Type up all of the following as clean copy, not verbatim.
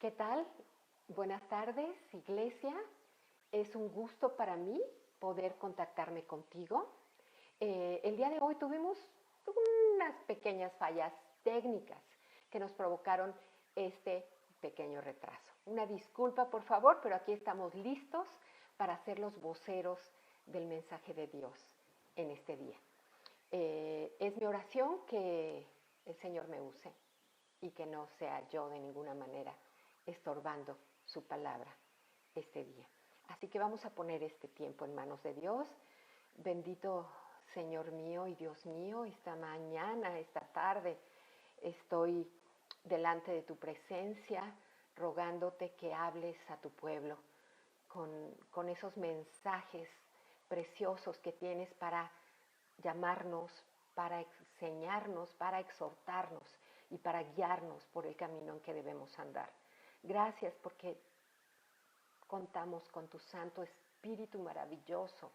¿Qué tal? Buenas tardes, iglesia. Es un gusto para mí poder contactarme contigo. El día de hoy tuvimos unas pequeñas fallas técnicas que nos provocaron este pequeño retraso. Una disculpa, por favor, pero aquí estamos listos para ser los voceros del mensaje de Dios en este día. Es mi oración que el Señor me use y que no sea yo de ninguna manera estorbando su palabra este día. Así que vamos a poner este tiempo en manos de Dios. Bendito Señor mío y Dios mío, esta mañana, esta tarde, estoy delante de tu presencia, rogándote que hables a tu pueblo con esos mensajes preciosos que tienes para llamarnos, para enseñarnos, para exhortarnos y para guiarnos por el camino en que debemos andar. Gracias porque contamos con tu Santo Espíritu maravilloso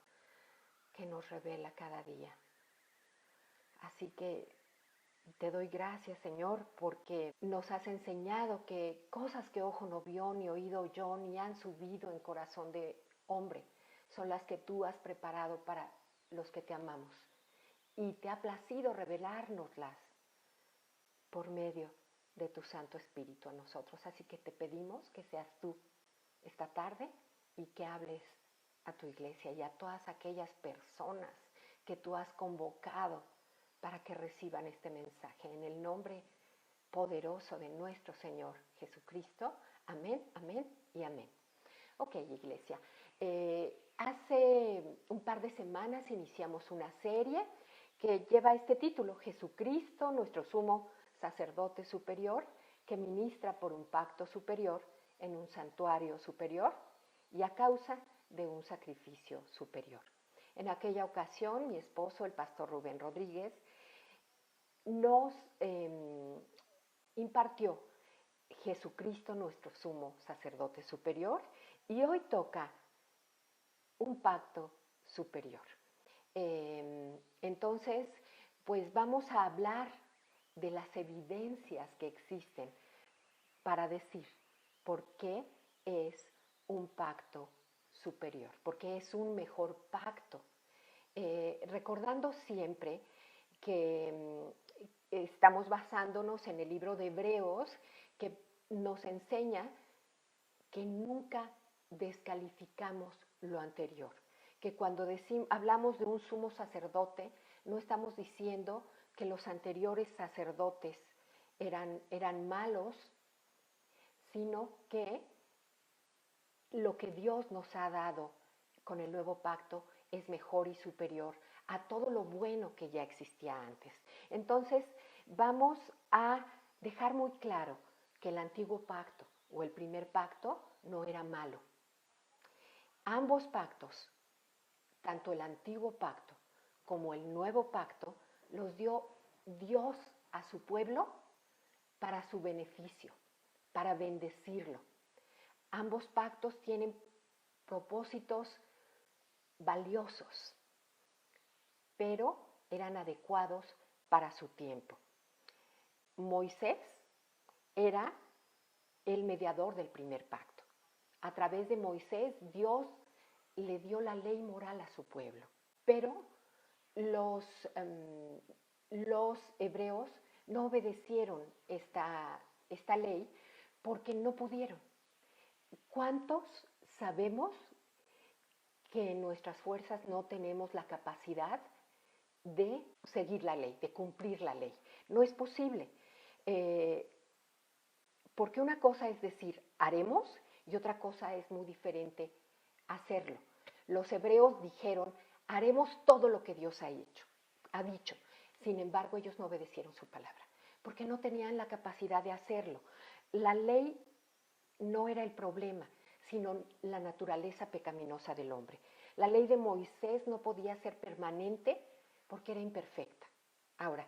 que nos revela cada día. Así que te doy gracias, Señor, porque nos has enseñado que cosas que ojo no vio, ni oído oyó, ni han subido en corazón de hombre, son las que tú has preparado para los que te amamos. Y te ha placido revelárnoslas por medio de tu Santo Espíritu a nosotros. Así que te pedimos que seas tú esta tarde y que hables a tu iglesia y a todas aquellas personas que tú has convocado para que reciban este mensaje. En el nombre poderoso de nuestro Señor Jesucristo. Amén, amén y amén. Ok, iglesia. Hace un par de semanas iniciamos una serie que lleva este título, Jesucristo, nuestro sumo sacerdote superior, que ministra por un pacto superior en un santuario superior y a causa de un sacrificio superior. En aquella ocasión, mi esposo, el pastor Rubén Rodríguez, nos impartió Jesucristo, nuestro sumo sacerdote superior, y hoy toca un pacto superior. Entonces, pues vamos a hablar de las evidencias que existen para decir por qué es un pacto superior, por qué es un mejor pacto. Recordando siempre que estamos basándonos en el libro de Hebreos, que nos enseña que nunca descalificamos lo anterior, que cuando hablamos de un sumo sacerdote, no estamos diciendo que los anteriores sacerdotes eran malos, sino que lo que Dios nos ha dado con el nuevo pacto es mejor y superior a todo lo bueno que ya existía antes. Entonces, vamos a dejar muy claro que el antiguo pacto o el primer pacto no era malo. Ambos pactos, tanto el antiguo pacto como el nuevo pacto, los dio Dios a su pueblo para su beneficio, para bendecirlo. Ambos pactos tienen propósitos valiosos, pero eran adecuados para su tiempo. Moisés era el mediador del primer pacto. A través de Moisés, Dios le dio la ley moral a su pueblo, pero los hebreos no obedecieron esta ley porque no pudieron. ¿Cuántos sabemos que en nuestras fuerzas no tenemos la capacidad de seguir la ley, de cumplir la ley? No es posible. Porque una cosa es decir, haremos, y otra cosa es muy diferente hacerlo. Los hebreos dijeron, haremos todo lo que Dios ha dicho. Sin embargo, ellos no obedecieron su palabra, porque no tenían la capacidad de hacerlo. La ley no era el problema, sino la naturaleza pecaminosa del hombre. La ley de Moisés no podía ser permanente porque era imperfecta. Ahora,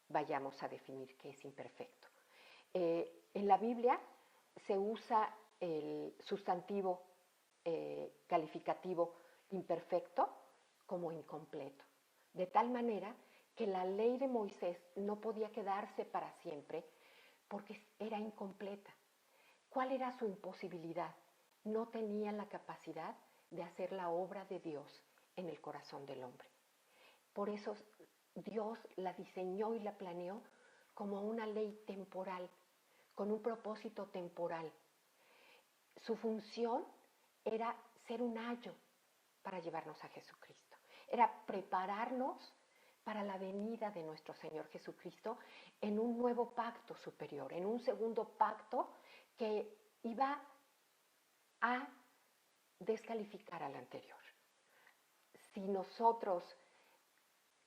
vayamos a definir qué es imperfecto. En la Biblia se usa el sustantivo calificativo imperfecto como incompleto, de tal manera que la ley de Moisés no podía quedarse para siempre porque era incompleta. ¿Cuál era su imposibilidad? No tenía la capacidad de hacer la obra de Dios en el corazón del hombre. Por eso Dios la diseñó y la planeó como una ley temporal, con un propósito temporal. Su función era ser un ayo para llevarnos a Jesucristo. Era prepararnos para la venida de nuestro Señor Jesucristo en un nuevo pacto superior, en un segundo pacto que iba a descalificar al anterior. Si nosotros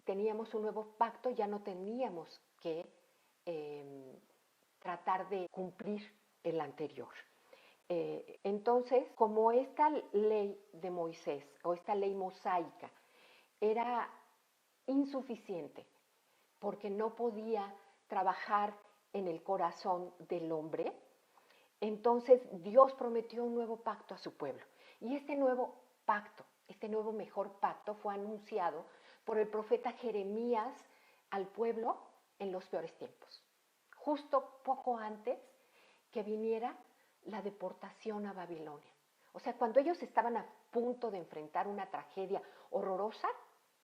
teníamos un nuevo pacto, ya no teníamos que tratar de cumplir el anterior. Entonces, como esta ley de Moisés o esta ley mosaica era insuficiente porque no podía trabajar en el corazón del hombre, entonces Dios prometió un nuevo pacto a su pueblo. Y este nuevo pacto, este nuevo mejor pacto fue anunciado por el profeta Jeremías al pueblo en los peores tiempos, justo poco antes que viniera la deportación a Babilonia. O sea, cuando ellos estaban a punto de enfrentar una tragedia horrorosa,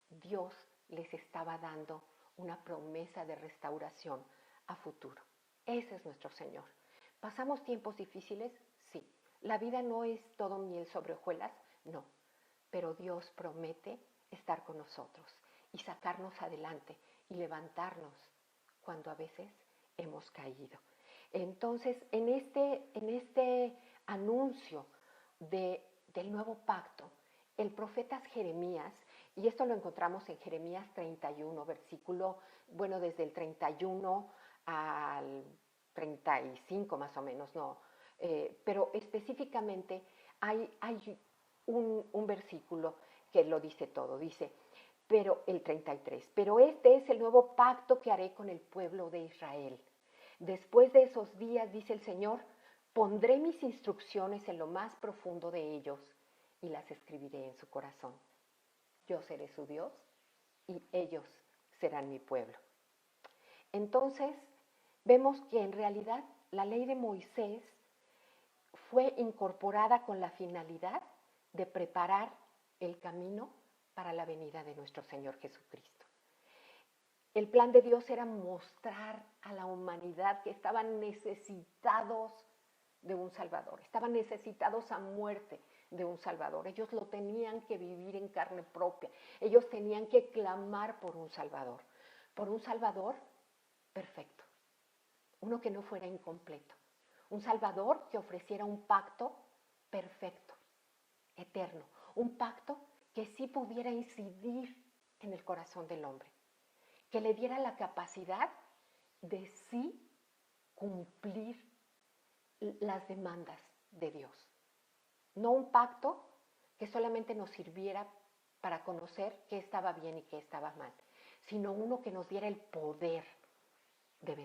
Dios les estaba dando una promesa de restauración a futuro. Ese es nuestro Señor. ¿Pasamos tiempos difíciles? Sí. ¿La vida no es todo miel sobre hojuelas? No. Pero Dios promete estar con nosotros y sacarnos adelante y levantarnos cuando a veces hemos caído. Entonces, en este anuncio del nuevo pacto, el profeta Jeremías, y esto lo encontramos en Jeremías 31, versículo, bueno, desde el 31 al 35 más o menos, no, pero específicamente hay un versículo que lo dice todo, dice, pero el 33, pero este es el nuevo pacto que haré con el pueblo de Israel. Después de esos días, dice el Señor, pondré mis instrucciones en lo más profundo de ellos y las escribiré en su corazón. Yo seré su Dios y ellos serán mi pueblo. Entonces, vemos que en realidad la ley de Moisés fue incorporada con la finalidad de preparar el camino para la venida de nuestro Señor Jesucristo. El plan de Dios era mostrar a la humanidad que estaban necesitados de un Salvador, estaban necesitados a muerte de un Salvador. Ellos lo tenían que vivir en carne propia, ellos tenían que clamar por un Salvador perfecto, uno que no fuera incompleto, un Salvador que ofreciera un pacto perfecto, eterno, un pacto que sí pudiera incidir en el corazón del hombre, que le diera la capacidad de sí cumplir las demandas de Dios. No un pacto que solamente nos sirviera para conocer qué estaba bien y qué estaba mal, sino uno que nos diera el poder de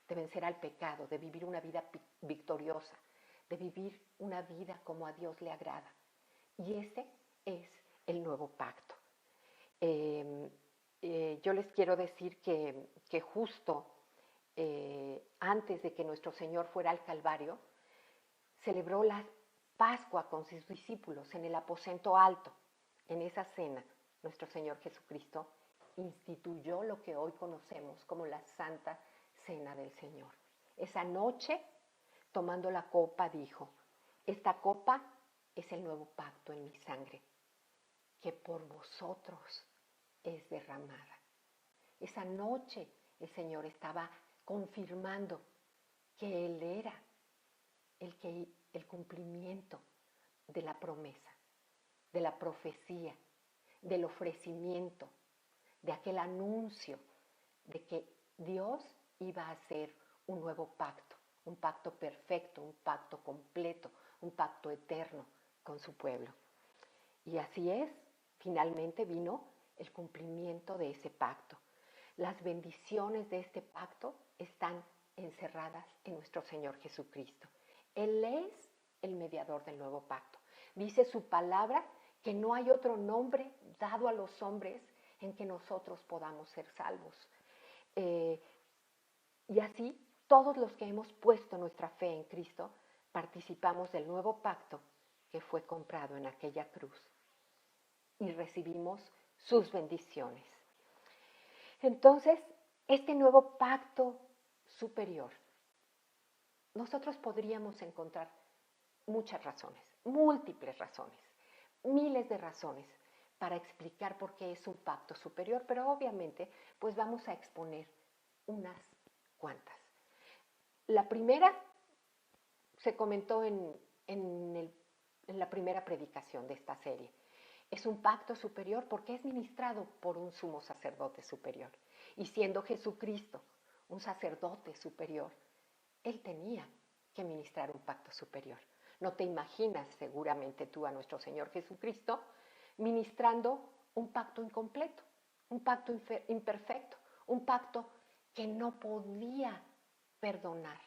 vencer al pecado, de vivir una vida victoriosa, de vivir una vida como a Dios le agrada. Y ese es el nuevo pacto. Yo les quiero decir que justo antes de que nuestro Señor fuera al Calvario, celebró la Pascua con sus discípulos en el aposento alto. En esa cena, nuestro Señor Jesucristo instituyó lo que hoy conocemos como la Santa Cena del Señor. Esa noche, tomando la copa, dijo, esta copa es el nuevo pacto en mi sangre, que por vosotros es derramada. Esa noche el Señor estaba confirmando que Él era el cumplimiento de la promesa, de la profecía, del ofrecimiento, de aquel anuncio de que Dios iba a hacer un nuevo pacto, un pacto perfecto, un pacto completo, un pacto eterno con su pueblo. Y así es, finalmente vino el cumplimiento de ese pacto. Las bendiciones de este pacto están encerradas en nuestro Señor Jesucristo. Él es el mediador del nuevo pacto. Dice su palabra que no hay otro nombre dado a los hombres en que nosotros podamos ser salvos. Y así todos los que hemos puesto nuestra fe en Cristo participamos del nuevo pacto que fue comprado en aquella cruz y recibimos sus bendiciones. Entonces, este nuevo pacto superior, nosotros podríamos encontrar muchas razones, múltiples razones, miles de razones para explicar por qué es un pacto superior, pero obviamente pues vamos a exponer unas cuantas. La primera se comentó en la primera predicación de esta serie. Es un pacto superior porque es ministrado por un sumo sacerdote superior. Y siendo Jesucristo un sacerdote superior, Él tenía que ministrar un pacto superior. No te imaginas seguramente tú a nuestro Señor Jesucristo ministrando un pacto incompleto, un pacto imperfecto, un pacto que no podía perdonar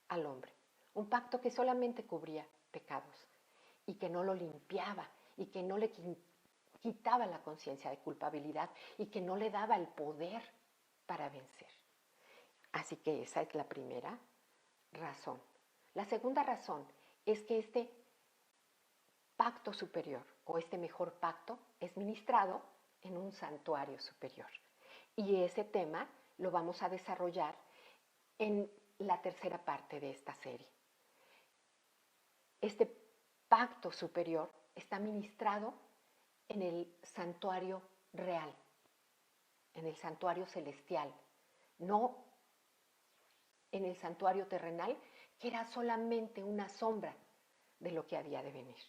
al hombre, un pacto que solamente cubría pecados y que no lo limpiaba y que no le quitaba la conciencia de culpabilidad y que no le daba el poder para vencer. Así que esa es la primera razón. La segunda razón es que este pacto superior o este mejor pacto es ministrado en un santuario superior. Y ese tema lo vamos a desarrollar en la tercera parte de esta serie. Este pacto superior está ministrado en el santuario real, en el santuario celestial, no en el santuario terrenal, que era solamente una sombra de lo que había de venir.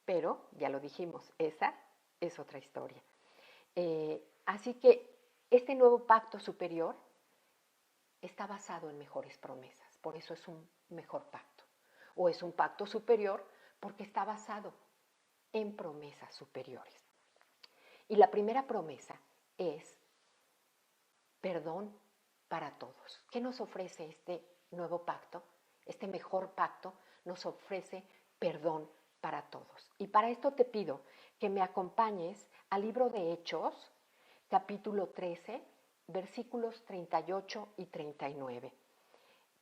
Pero, ya lo dijimos, esa es otra historia. Así que este nuevo pacto superior está basado en mejores promesas, por eso es un mejor pacto. O es un pacto superior porque está basado en promesas superiores. Y la primera promesa es perdón para todos. ¿Qué nos ofrece este nuevo pacto? Este mejor pacto nos ofrece perdón para todos. Y para esto te pido que me acompañes al libro de Hechos, capítulo 13, versículos 38 y 39.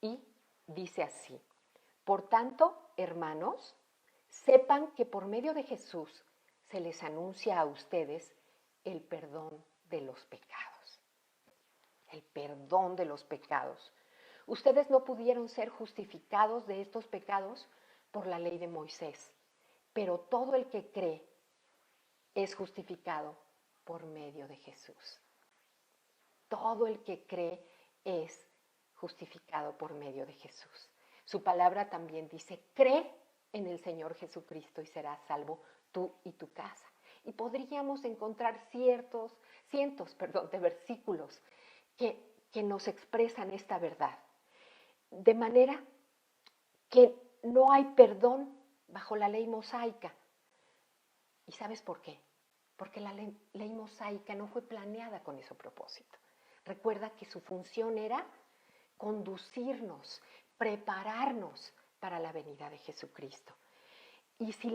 Y dice así: por tanto, hermanos, sepan que por medio de Jesús se les anuncia a ustedes el perdón de los pecados. El perdón de los pecados. Ustedes no pudieron ser justificados de estos pecados por la ley de Moisés, pero todo el que cree es justificado por medio de Jesús. Todo el que cree es justificado por medio de Jesús. Su palabra también dice: cree en el Señor Jesucristo y serás salvo tú y tu casa. Y podríamos encontrar cientos de versículos que nos expresan esta verdad. De manera que no hay perdón bajo la ley mosaica. ¿Y sabes por qué? Porque la ley mosaica no fue planeada con ese propósito. Recuerda que su función era conducirnos, prepararnos para la venida de Jesucristo. Y si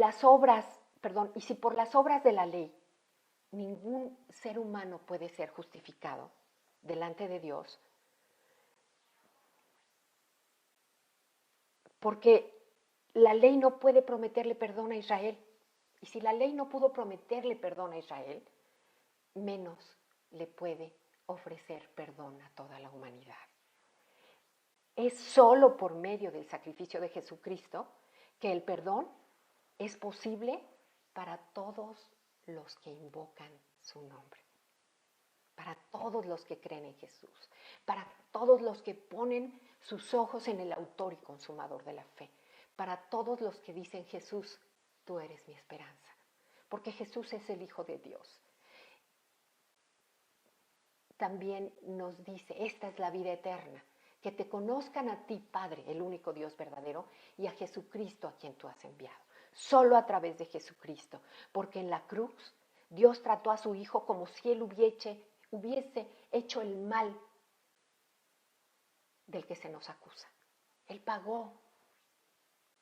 por las obras de la ley ningún ser humano puede ser justificado delante de Dios, porque la ley no puede prometerle perdón a Israel. Y si la ley no pudo prometerle perdón a Israel, menos le puede ofrecer perdón a toda la humanidad. Es solo por medio del sacrificio de Jesucristo que el perdón es posible para todos los que invocan su nombre, para todos los que creen en Jesús, para todos los que ponen sus ojos en el autor y consumador de la fe, para todos los que dicen: Jesús, tú eres mi esperanza, porque Jesús es el Hijo de Dios. También nos dice: esta es la vida eterna, que te conozcan a ti, Padre, el único Dios verdadero, y a Jesucristo a quien tú has enviado. Solo a través de Jesucristo, porque en la cruz Dios trató a su Hijo como si Él hubiese hecho el mal del que se nos acusa. Él pagó,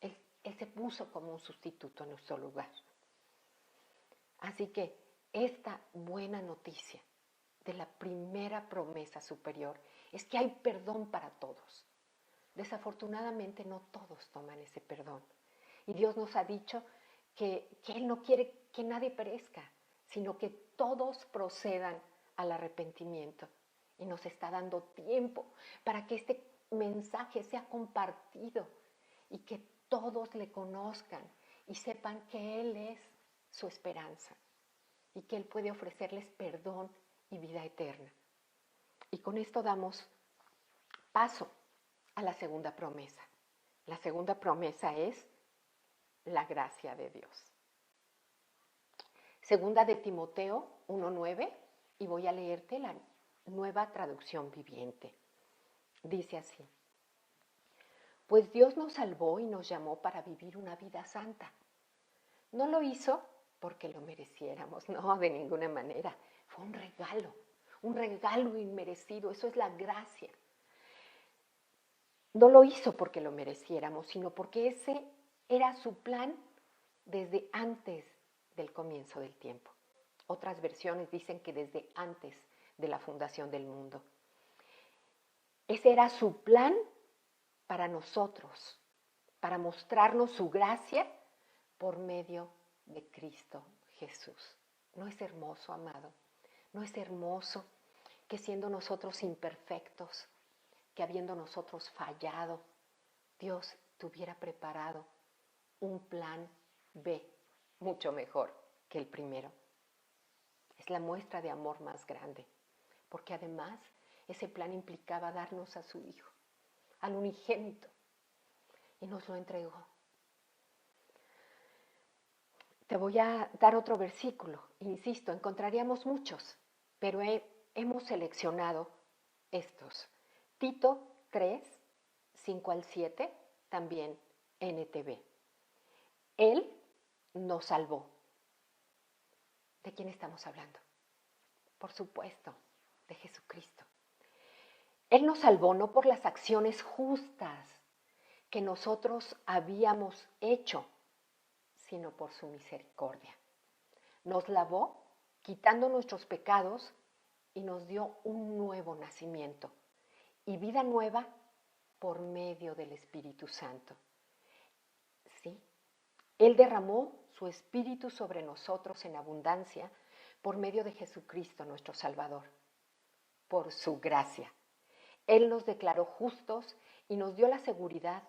Él se puso como un sustituto en nuestro lugar. Así que esta buena noticia de la primera promesa superior es que hay perdón para todos. Desafortunadamente no todos toman ese perdón. Y Dios nos ha dicho que Él no quiere que nadie perezca, sino que todos procedan al arrepentimiento. Y nos está dando tiempo para que este mensaje sea compartido y que todos le conozcan y sepan que Él es su esperanza y que Él puede ofrecerles perdón y vida eterna. Y con esto damos paso a la segunda promesa. La segunda promesa es la gracia de Dios. Segunda de Timoteo 1:9, y voy a leerte la Nueva Traducción Viviente. Dice así: pues Dios nos salvó y nos llamó para vivir una vida santa. No lo hizo porque lo mereciéramos, no, de ninguna manera. Fue un regalo inmerecido, eso es la gracia. No lo hizo porque lo mereciéramos, sino porque ese era su plan desde antes del comienzo del tiempo. Otras versiones dicen que desde antes de la fundación del mundo. Ese era su plan para nosotros, para mostrarnos su gracia por medio de Cristo Jesús. ¿No es hermoso, amado? ¿No es hermoso que siendo nosotros imperfectos, que habiendo nosotros fallado, Dios tuviera preparado un plan B mucho mejor que el primero? Es la muestra de amor más grande, porque además ese plan implicaba darnos a su Hijo, al unigénito, y nos lo entregó. Te voy a dar otro versículo, insisto, encontraríamos muchos, pero hemos seleccionado estos. Tito 3, 5-7, también NTV. Él nos salvó. ¿De quién estamos hablando? Por supuesto, de Jesucristo. Él nos salvó no por las acciones justas que nosotros habíamos hecho, sino por su misericordia. Nos lavó quitando nuestros pecados y nos dio un nuevo nacimiento y vida nueva por medio del Espíritu Santo. Sí, Él derramó su Espíritu sobre nosotros en abundancia por medio de Jesucristo nuestro Salvador, por su gracia. Él nos declaró justos y nos dio la seguridad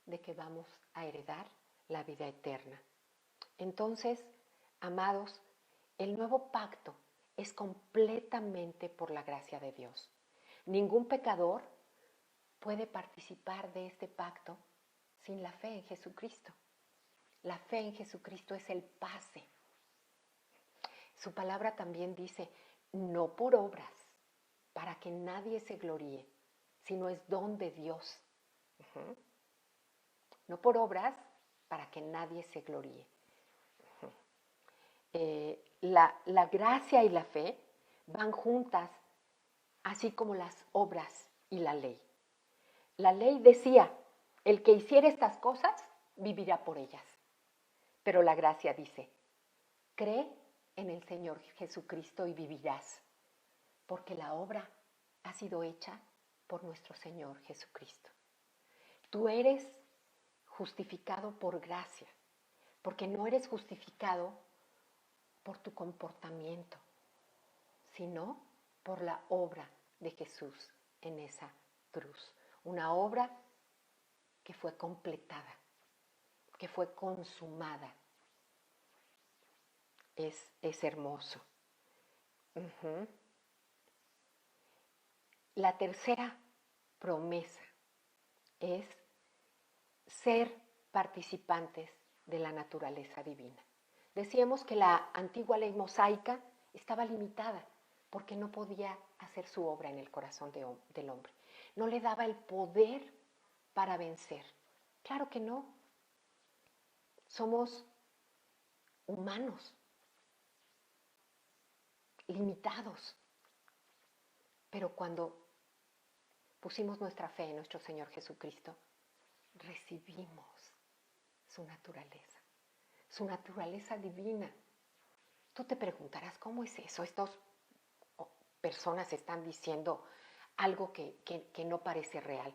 de que vamos a heredar la vida eterna. Entonces, amados, el nuevo pacto es completamente por la gracia de Dios. Ningún pecador puede participar de este pacto sin la fe en Jesucristo. La fe en Jesucristo es el pase. Su palabra también dice, no por obras, para que nadie se gloríe, sino es don de Dios. No por obras, para que nadie se gloríe. La gracia y la fe van juntas, así como las obras y la ley. La ley decía, el que hiciera estas cosas, vivirá por ellas. Pero la gracia dice, cree en el Señor Jesucristo y vivirás, porque la obra ha sido hecha por nuestro Señor Jesucristo. Tú eres justificado por gracia, porque no eres justificado por tu comportamiento, sino por la obra de Jesús en esa cruz. Una obra que fue completada, que fue consumada. Es hermoso. La tercera promesa es ser participantes de la naturaleza divina. Decíamos que la antigua ley mosaica estaba limitada porque no podía hacer su obra en el corazón del hombre. No le daba el poder para vencer. Claro que no. Somos humanos, limitados. Pero cuando pusimos nuestra fe en nuestro Señor Jesucristo, recibimos su naturaleza divina. Tú te preguntarás, ¿cómo es eso? Estas personas están diciendo algo que no parece real.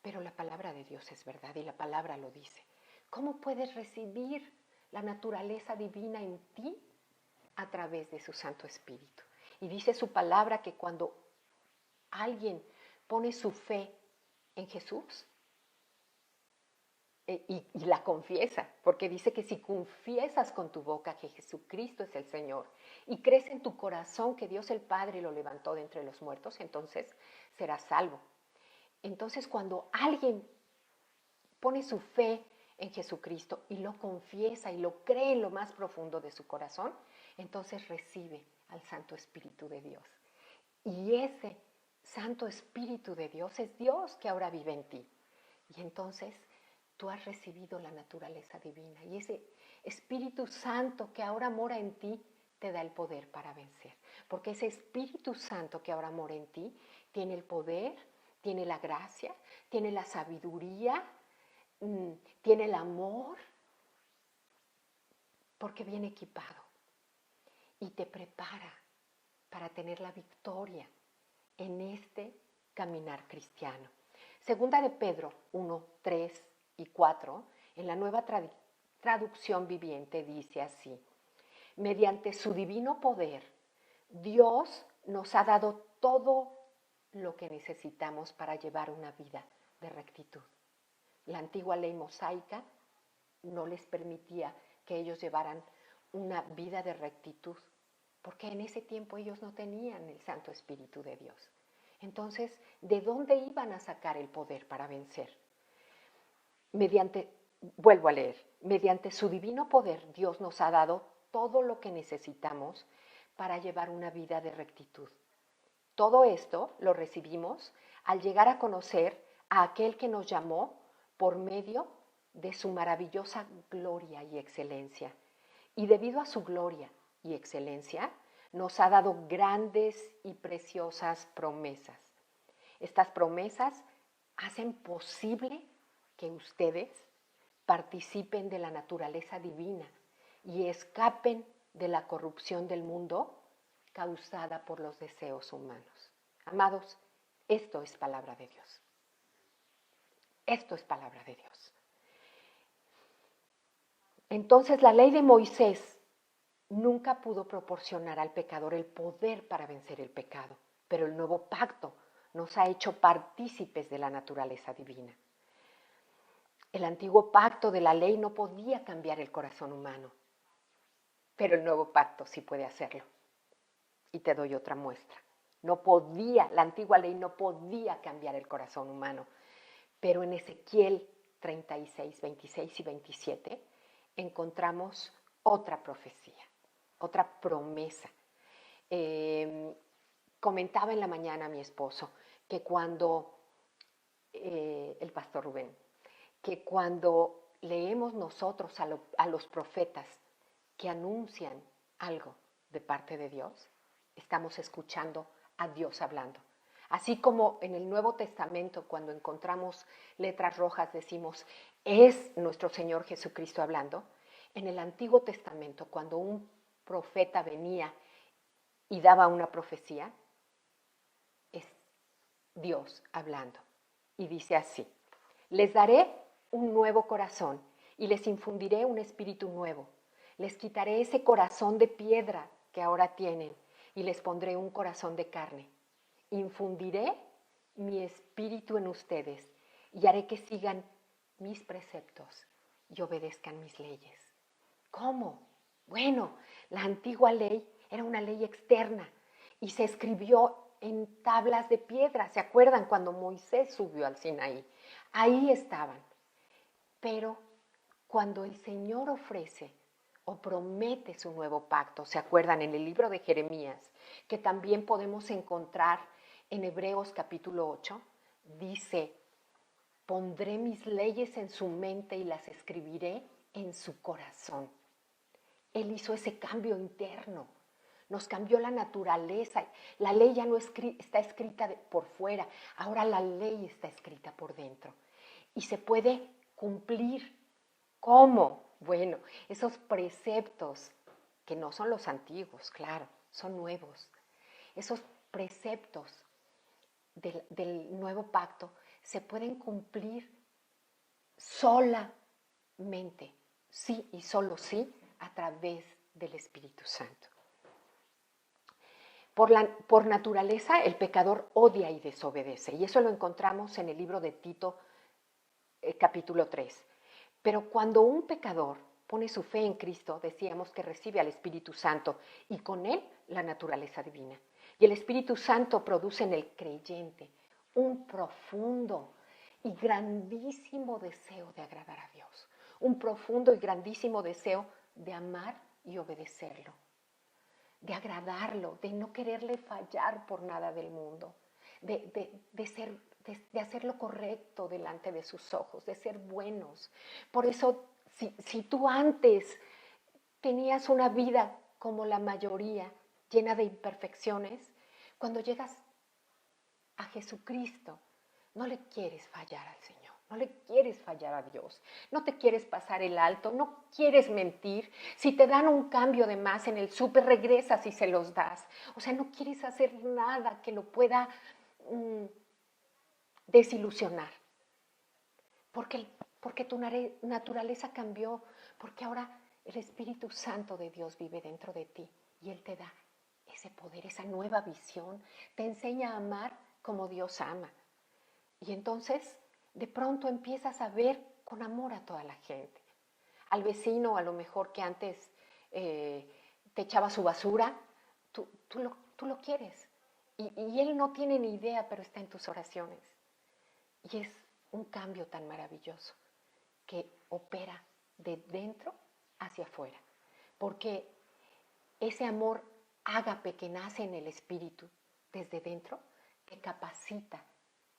Pero la palabra de Dios es verdad y la palabra lo dice. ¿Cómo puedes recibir la naturaleza divina en ti? A través de su Santo Espíritu. Y dice su palabra que cuando alguien pone su fe en Jesús y la confiesa, porque dice que si confiesas con tu boca que Jesucristo es el Señor y crees en tu corazón que Dios el Padre lo levantó de entre los muertos, entonces serás salvo. Entonces cuando alguien pone su fe en Jesucristo y lo confiesa y lo cree en lo más profundo de su corazón, entonces recibe al Santo Espíritu de Dios. Y ese Santo Espíritu de Dios es Dios que ahora vive en ti. Y entonces tú has recibido la naturaleza divina. Y ese Espíritu Santo que ahora mora en ti te da el poder para vencer. Porque ese Espíritu Santo que ahora mora en ti tiene el poder, tiene la gracia, tiene la sabiduría, tiene el amor, porque viene equipado y te prepara para tener la victoria en este caminar cristiano. Segunda de Pedro 1, 3 y 4, en la Nueva Traducción Viviente dice así: mediante su divino poder, Dios nos ha dado todo lo que necesitamos para llevar una vida de rectitud. La antigua ley mosaica no les permitía que ellos llevaran una vida de rectitud, porque en ese tiempo ellos no tenían el Santo Espíritu de Dios. Entonces, ¿de dónde iban a sacar el poder para vencer? Vuelvo a leer, mediante su divino poder, Dios nos ha dado todo lo que necesitamos para llevar una vida de rectitud. Todo esto lo recibimos al llegar a conocer a aquel que nos llamó por medio de su maravillosa gloria y excelencia. Y debido a su gloria y excelencia, nos ha dado grandes y preciosas promesas. Estas promesas hacen posible que ustedes participen de la naturaleza divina y escapen de la corrupción del mundo causada por los deseos humanos. Amados, esto es palabra de Dios. Esto es palabra de Dios. Entonces, la ley de Moisés nunca pudo proporcionar al pecador el poder para vencer el pecado, pero el nuevo pacto nos ha hecho partícipes de la naturaleza divina. El antiguo pacto de la ley no podía cambiar el corazón humano, pero el nuevo pacto sí puede hacerlo. Y te doy otra muestra. La antigua ley no podía cambiar el corazón humano, pero en Ezequiel 36, 26 y 27 encontramos otra profecía, otra promesa. Comentaba en la mañana mi esposo que el pastor Rubén, que cuando leemos nosotros a los profetas que anuncian algo de parte de Dios, estamos escuchando a Dios hablando. Así como en el Nuevo Testamento, cuando encontramos letras rojas, decimos, es nuestro Señor Jesucristo hablando. En el Antiguo Testamento, cuando un profeta venía y daba una profecía, es Dios hablando. Y dice así: les daré un nuevo corazón y les infundiré un espíritu nuevo. Les quitaré ese corazón de piedra que ahora tienen y les pondré un corazón de carne. Infundiré mi espíritu en ustedes y haré que sigan mis preceptos y obedezcan mis leyes. ¿Cómo? Bueno, la antigua ley era una ley externa y se escribió en tablas de piedra. ¿Se acuerdan cuando Moisés subió al Sinaí? Ahí estaban. Pero cuando el Señor ofrece o promete su nuevo pacto, ¿se acuerdan? En el libro de Jeremías, que también podemos encontrar en Hebreos capítulo 8, dice: pondré mis leyes en su mente y las escribiré en su corazón. Él hizo ese cambio interno, nos cambió la naturaleza. La ley ya no está escrita por fuera, ahora la ley está escrita por dentro. Y se puede cumplir. ¿Cómo? Bueno, esos preceptos, que no son los antiguos, claro, son nuevos. Esos preceptos del nuevo pacto se pueden cumplir solamente, sí y solo sí, a través del Espíritu Santo. Por naturaleza, el pecador odia y desobedece, y eso lo encontramos en el libro de Tito, capítulo 3. Pero cuando un pecador pone su fe en Cristo, decíamos que recibe al Espíritu Santo y con él la naturaleza divina. Y el Espíritu Santo produce en el creyente un profundo y grandísimo deseo de agradar a Dios, un profundo y grandísimo deseo de amar y obedecerlo, de agradarlo, de no quererle fallar por nada del mundo, de hacer lo correcto delante de sus ojos, de ser buenos. Por eso, si tú antes tenías una vida como la mayoría, llena de imperfecciones, cuando llegas a Jesucristo, no le quieres fallar al Señor, no le quieres fallar a Dios, no te quieres pasar el alto, no quieres mentir. Si te dan un cambio de más en el súper, regresas y se los das. O sea, no quieres hacer nada que lo pueda desilusionar. Porque tu naturaleza cambió, porque ahora el Espíritu Santo de Dios vive dentro de ti y Él te da ese poder, esa nueva visión, te enseña a amar como Dios ama. Y entonces, de pronto empiezas a ver con amor a toda la gente. Al vecino, a lo mejor que antes te echaba su basura, tú lo quieres. Y él no tiene ni idea, pero está en tus oraciones. Y es un cambio tan maravilloso que opera de dentro hacia afuera. Porque ese amor ágape que nace en el espíritu desde dentro te capacita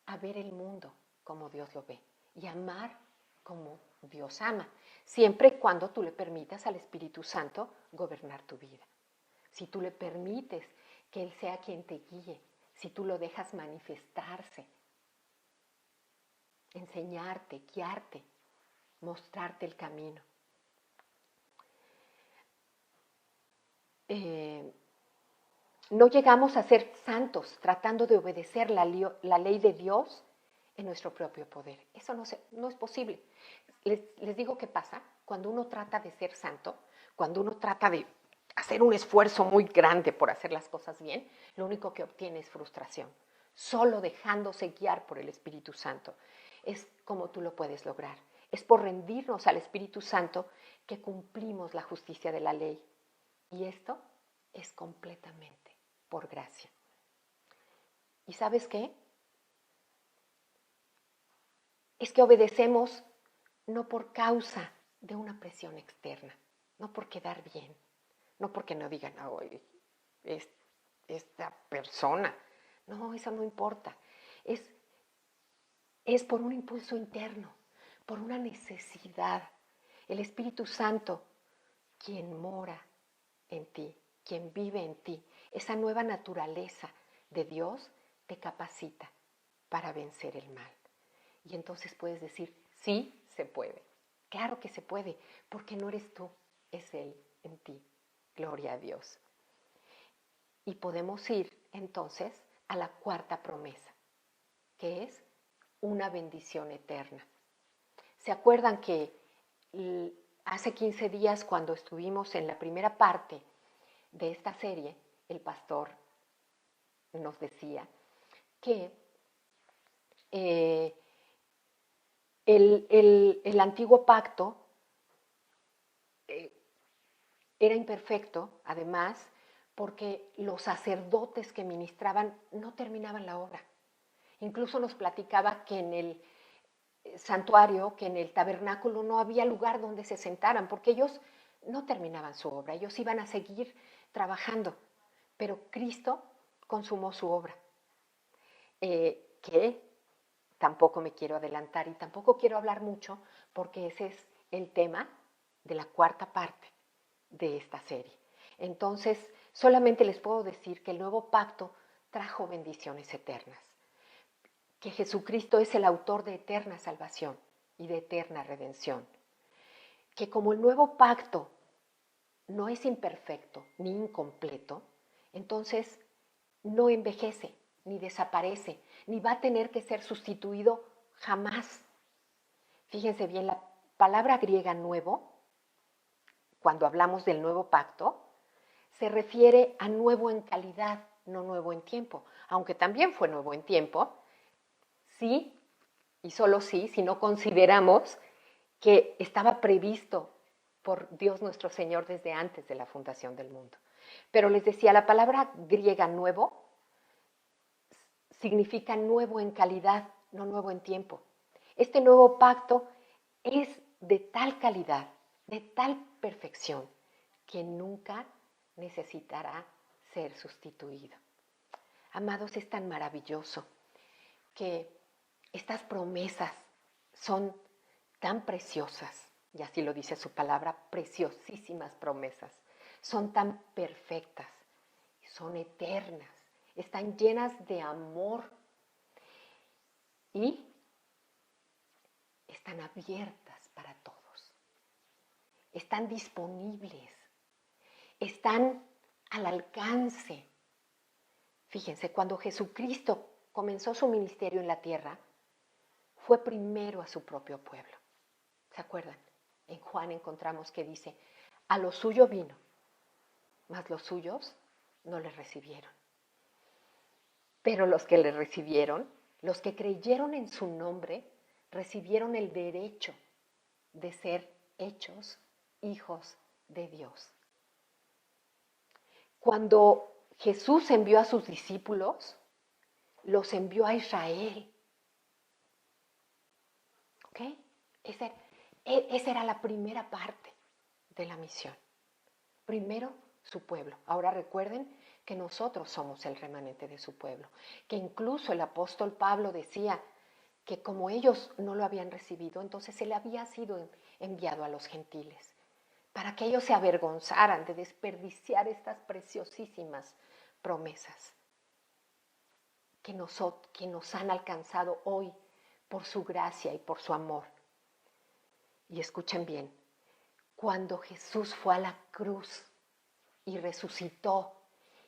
a ver el mundo como Dios lo ve y amar como Dios ama, siempre y cuando tú le permitas al Espíritu Santo gobernar tu vida. Si tú le permites que Él sea quien te guíe, si tú lo dejas manifestarse, enseñarte, guiarte, mostrarte el camino. No llegamos a ser santos tratando de obedecer la ley de Dios en nuestro propio poder. Eso no es posible. Les digo qué pasa cuando uno trata de ser santo, cuando uno trata de hacer un esfuerzo muy grande por hacer las cosas bien, lo único que obtiene es frustración. Solo dejándose guiar por el Espíritu Santo es como tú lo puedes lograr. Es por rendirnos al Espíritu Santo que cumplimos la justicia de la ley. Y esto es completamente por gracia. ¿Y sabes qué? Es que obedecemos no por causa de una presión externa, no por quedar bien, no porque no digan, oye, esta persona. No, eso no importa. Es por un impulso interno, por una necesidad. El Espíritu Santo, quien mora en ti, quien vive en ti, esa nueva naturaleza de Dios te capacita para vencer el mal. Y entonces puedes decir, sí, se puede. Claro que se puede, porque no eres tú, es Él en ti. Gloria a Dios. Y podemos ir entonces a la cuarta promesa, que es una bendición eterna. ¿Se acuerdan que hace 15 días cuando estuvimos en la primera parte de esta serie, el pastor nos decía que el antiguo pacto era imperfecto, además, porque los sacerdotes que ministraban no terminaban la obra. Incluso nos platicaba que en el santuario, que en el tabernáculo no había lugar donde se sentaran, porque ellos no terminaban su obra, ellos iban a seguir trabajando, pero Cristo consumó su obra, que tampoco me quiero adelantar y tampoco quiero hablar mucho, porque ese es el tema de la cuarta parte de esta serie. Entonces, solamente les puedo decir que el nuevo pacto trajo bendiciones eternas, que Jesucristo es el autor de eterna salvación y de eterna redención, que como el nuevo pacto no es imperfecto ni incompleto, entonces no envejece, ni desaparece, ni va a tener que ser sustituido jamás. Fíjense bien, la palabra griega nuevo, cuando hablamos del nuevo pacto, se refiere a nuevo en calidad, no nuevo en tiempo. Aunque también fue nuevo en tiempo, sí, y solo sí, si no consideramos que estaba previsto por Dios nuestro Señor desde antes de la fundación del mundo. Pero les decía, la palabra griega nuevo significa nuevo en calidad, no nuevo en tiempo. Este nuevo pacto es de tal calidad, de tal perfección, que nunca necesitará ser sustituido. Amados, es tan maravilloso que estas promesas son tan preciosas, y así lo dice su palabra, preciosísimas promesas. Son tan perfectas, son eternas, están llenas de amor y están abiertas para todos. Están disponibles, están al alcance. Fíjense, cuando Jesucristo comenzó su ministerio en la tierra, fue primero a su propio pueblo. ¿Se acuerdan? En Juan encontramos que dice, a lo suyo vino, mas los suyos no le recibieron. Pero los que le recibieron, los que creyeron en su nombre, recibieron el derecho de ser hechos hijos de Dios. Cuando Jesús envió a sus discípulos, los envió a Israel. ¿Ok? Esa era la primera parte de la misión. Primero, su pueblo. Ahora recuerden que nosotros somos el remanente de su pueblo. Que incluso el apóstol Pablo decía que como ellos no lo habían recibido, entonces se le había sido enviado a los gentiles, para que ellos se avergonzaran de desperdiciar estas preciosísimas promesas que nos han alcanzado hoy por su gracia y por su amor. Y escuchen bien, cuando Jesús fue a la cruz y resucitó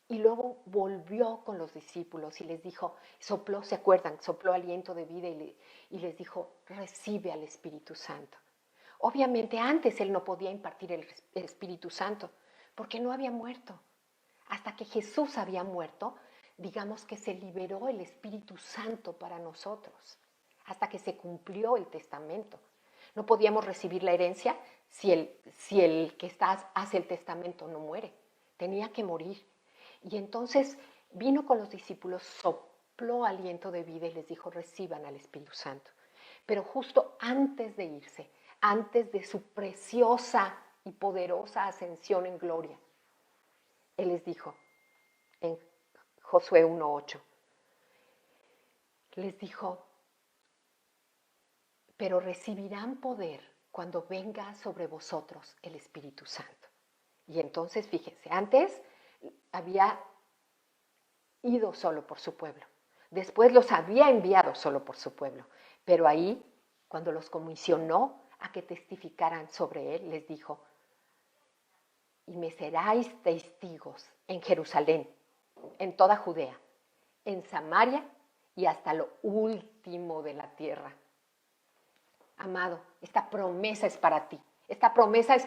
y luego volvió con los discípulos y les dijo, sopló, ¿se acuerdan? Sopló aliento de vida y les dijo, recibe al Espíritu Santo. Obviamente antes él no podía impartir el Espíritu Santo porque no había muerto. Hasta que Jesús había muerto, digamos que se liberó el Espíritu Santo para nosotros, hasta que se cumplió el testamento. No podíamos recibir la herencia si el que hace el testamento no muere. Tenía que morir. Y entonces vino con los discípulos, sopló aliento de vida y les dijo, reciban al Espíritu Santo. Pero justo antes de irse, antes de su preciosa y poderosa ascensión en gloria, Él les dijo en Josué 1:8, les dijo, pero recibirán poder cuando venga sobre vosotros el Espíritu Santo. Y entonces, fíjense, antes había ido solo por su pueblo, después los había enviado solo por su pueblo, pero ahí, cuando los comisionó a que testificaran sobre él, les dijo, y me seráis testigos en Jerusalén, en toda Judea, en Samaria y hasta lo último de la tierra. Amado, esta promesa es para ti. Esta promesa es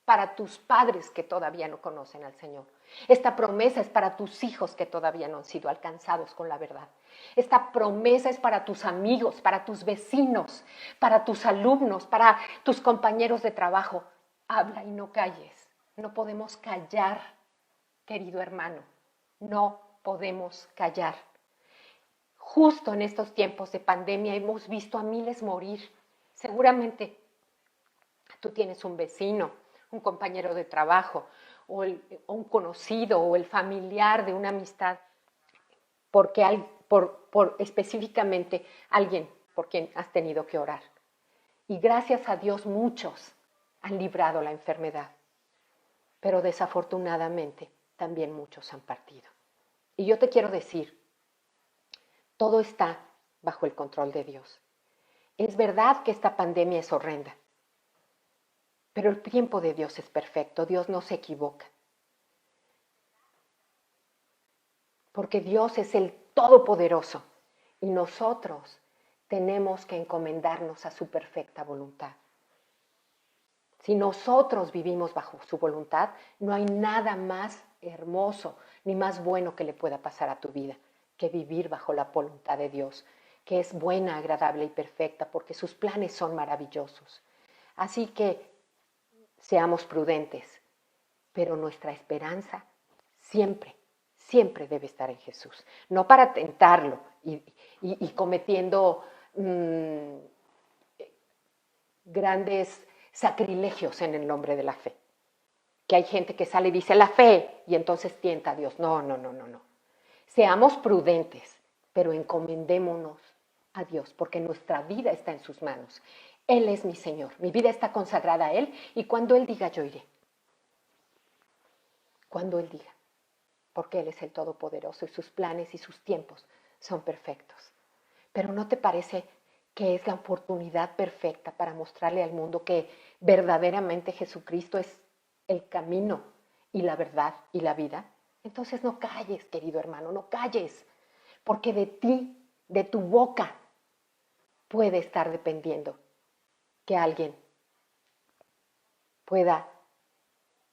para tus padres que todavía no conocen al Señor. Esta promesa es para tus hijos que todavía no han sido alcanzados con la verdad. Esta promesa es para tus amigos, para tus vecinos, para tus alumnos, para tus compañeros de trabajo. Habla y no calles. No podemos callar, querido hermano. No podemos callar. Justo en estos tiempos de pandemia hemos visto a miles morir. Seguramente tú tienes un vecino, un compañero de trabajo, o un conocido, o el familiar de una amistad, por específicamente alguien por quien has tenido que orar. Y gracias a Dios muchos han librado la enfermedad, pero desafortunadamente también muchos han partido. Y yo te quiero decir, todo está bajo el control de Dios. Es verdad que esta pandemia es horrenda, pero el tiempo de Dios es perfecto, Dios no se equivoca. Porque Dios es el Todopoderoso y nosotros tenemos que encomendarnos a su perfecta voluntad. Si nosotros vivimos bajo su voluntad, no hay nada más hermoso ni más bueno que le pueda pasar a tu vida que vivir bajo la voluntad de Dios, que es buena, agradable y perfecta, porque sus planes son maravillosos. Así que seamos prudentes, pero nuestra esperanza siempre, siempre debe estar en Jesús. No para tentarlo y cometiendo grandes sacrilegios en el nombre de la fe. Que hay gente que sale y dice la fe y entonces tienta a Dios. No, no, no, no, no. Seamos prudentes, pero encomendémonos a Dios, porque nuestra vida está en sus manos. Él es mi Señor, mi vida está consagrada a Él y cuando Él diga, yo iré. Cuando Él diga, porque Él es el Todopoderoso y sus planes y sus tiempos son perfectos. Pero ¿no te parece que es la oportunidad perfecta para mostrarle al mundo que verdaderamente Jesucristo es el camino y la verdad y la vida? Entonces no calles, querido hermano, no calles, porque de ti, de tu boca, puede estar dependiendo que alguien pueda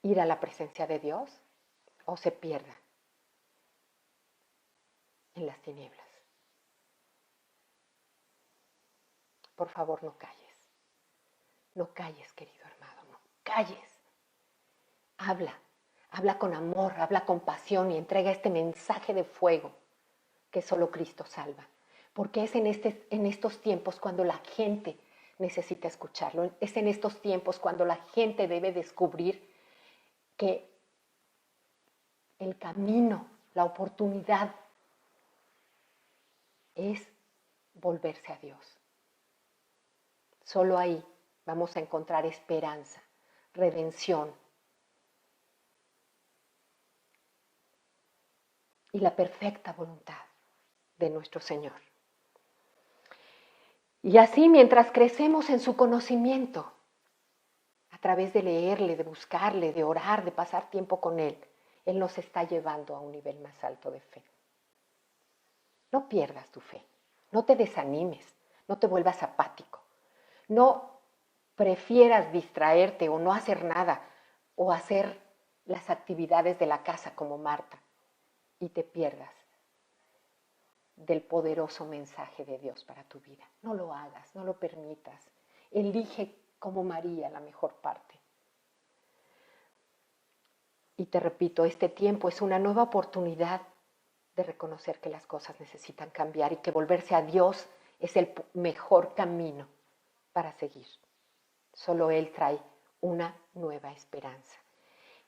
ir a la presencia de Dios o se pierda en las tinieblas. Por favor, no calles. No calles, querido hermano, no calles. Habla con amor, habla con pasión y entrega este mensaje de fuego que solo Cristo salva. Porque es en estos tiempos cuando la gente necesita escucharlo. Es en estos tiempos cuando la gente debe descubrir que el camino, la oportunidad es volverse a Dios. Solo ahí vamos a encontrar esperanza, redención y la perfecta voluntad de nuestro Señor. Y así, mientras crecemos en su conocimiento, a través de leerle, de buscarle, de orar, de pasar tiempo con Él, Él nos está llevando a un nivel más alto de fe. No pierdas tu fe, no te desanimes, no te vuelvas apático, no prefieras distraerte o no hacer nada o hacer las actividades de la casa como Marta y te pierdas del poderoso mensaje de Dios para tu vida. No lo hagas, no lo permitas. Elige como María la mejor parte. Y te repito, este tiempo es una nueva oportunidad de reconocer que las cosas necesitan cambiar y que volverse a Dios es el mejor camino para seguir. Solo Él trae una nueva esperanza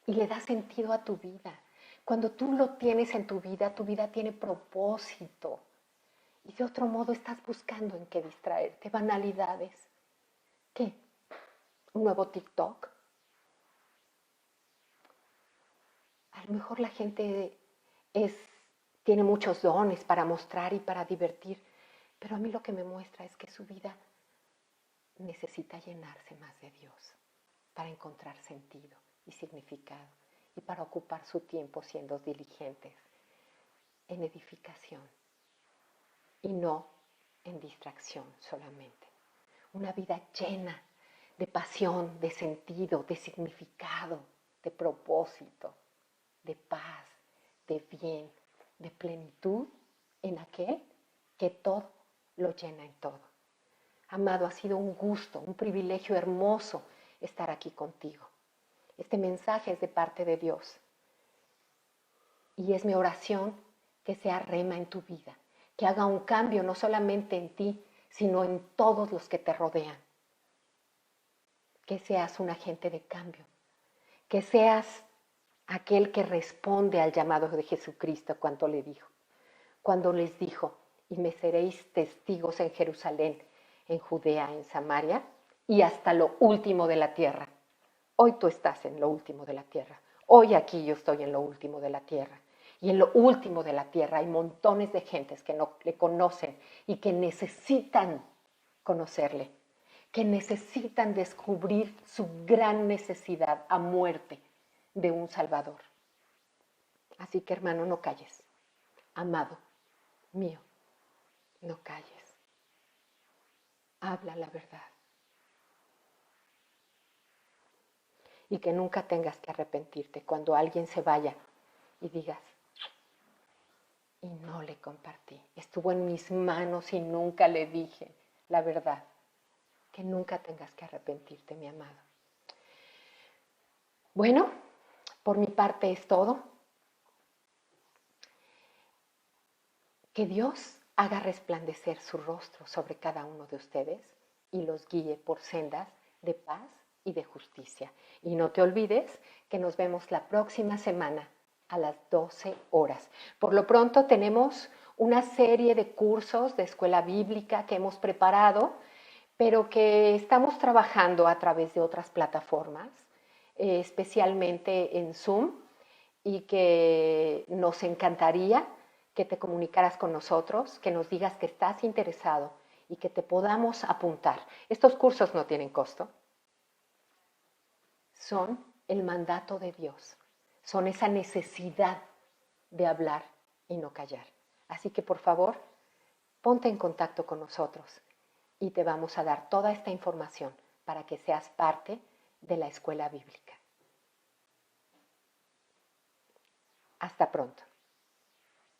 y le da sentido a tu vida. Cuando tú lo tienes en tu vida tiene propósito. Y de otro modo estás buscando en qué distraerte, banalidades. ¿Qué? ¿Un nuevo TikTok? A lo mejor la gente tiene muchos dones para mostrar y para divertir, pero a mí lo que me muestra es que su vida necesita llenarse más de Dios para encontrar sentido y significado y para ocupar su tiempo siendo diligentes en edificación y no en distracción solamente. Una vida llena de pasión, de sentido, de significado, de propósito, de paz, de bien, de plenitud en aquel que todo lo llena en todo. Amado, ha sido un gusto, un privilegio hermoso estar aquí contigo. Este mensaje es de parte de Dios y es mi oración que sea rema en tu vida, que haga un cambio no solamente en ti, sino en todos los que te rodean. Que seas un agente de cambio, que seas aquel que responde al llamado de Jesucristo cuando les dijo, y me seréis testigos en Jerusalén, en Judea, en Samaria y hasta lo último de la tierra. Hoy tú estás en lo último de la tierra. Hoy aquí yo estoy en lo último de la tierra. Y en lo último de la tierra hay montones de gentes que no le conocen y que necesitan conocerle, que necesitan descubrir su gran necesidad a muerte de un Salvador. Así que, hermano, no calles. Amado mío, no calles. habla la verdad. Y que nunca tengas que arrepentirte cuando alguien se vaya y digas, y no le compartí. Estuvo en mis manos y nunca le dije la verdad. Que nunca tengas que arrepentirte, mi amado. Bueno, por mi parte es todo. Que Dios haga resplandecer su rostro sobre cada uno de ustedes y los guíe por sendas de paz y de justicia. Y no te olvides que nos vemos la próxima semana a las 12 horas. Por lo pronto tenemos una serie de cursos de escuela bíblica que hemos preparado, pero que estamos trabajando a través de otras plataformas, especialmente en Zoom, y que nos encantaría que te comunicaras con nosotros, que nos digas que estás interesado y que te podamos apuntar. Estos cursos no tienen costo. Son el mandato de Dios. Son esa necesidad de hablar y no callar. Así que por favor, ponte en contacto con nosotros y te vamos a dar toda esta información para que seas parte de la escuela bíblica. Hasta pronto.